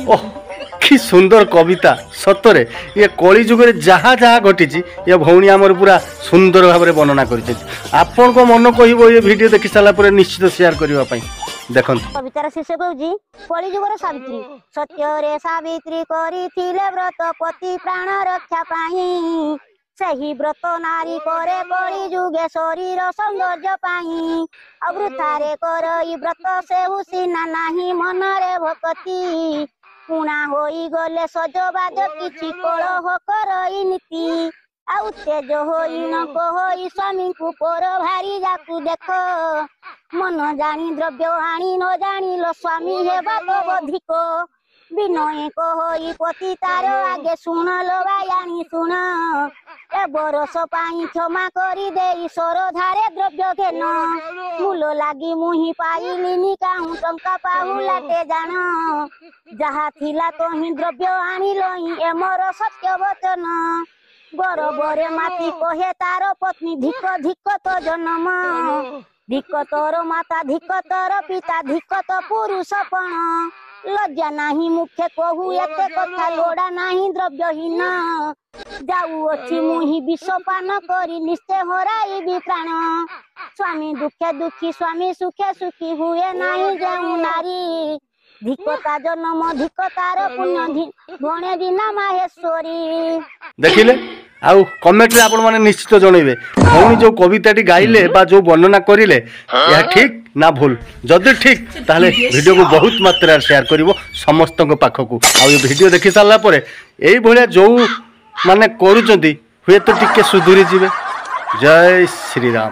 ओह कि सुंदर कविता सतरे ये कली जुगे जहाँ जहाँ घटी ये भौणी आमर पूरा सुंदर भाव में वर्णना कर आपण को मन कह ये वीडियो देखि सारा निश्चित शेयर करने देखो कवितार शीर्षक हूँ कली जुगर सावित्री सत्य रे सावित्री करिथिले व्रत पति प्राण रक्षा पाई सही व्रत नारी करे कली जुगे शरीर सौंदर्य पाई अवृथारे करई व्रत से हुसीना नाही मन रे भक्ति पुणा होई गले सजबाज किछि कलह करई नीति आउ तेज होई न कोई स्वामी को पर भारी जाकू देख मन जानी द्रव्य आनी न जानी लो स्वामी हेबा तो अधिक विनय कहोई पति तार आगे सुन लो बायानी सुन ए बरस पाई क्षमा करी दे ईश्वर धारे द्रव्य घेन मूल लागी मुही पाइलिनी काहू टंका पाहु लाटे जान जहा थिला तो ही द्रव्य आनी लई ए मोर सत्य वचन बर बरे माती कहे तार पत्नी धिक धिक तो जन्म धिक तोर माता धिक तोर पिता धिक तो पुरुषपण लज्जा नाही मुखे कहू एते कथा लोड़ा नाही द्रव्यहीन जाऊ अच्छी मुही विषपान करी निश्चय हराइबी प्राण स्वामी दुखे दुखी स्वामी सुखे सुखी हुए नाही जेउ नारी धिकता जन्म धिकतार पुण्य गणे दिना माहेश्वरी देखिले आउ कमेंट रे आपण माने निश्चित जनइबे भौणी जो कविताटी गाइले बा जो वर्णना करिले या ठीक ना भूल जदि ठीक ताले वीडियो को बहुत मात्रा शेयर करिवो समस्त पाखकू आ ये वीडियो देखि सारला परे एई भलिया जो माने करूचंती हुए तो टिके सुधुरी जिवे जय श्री राम।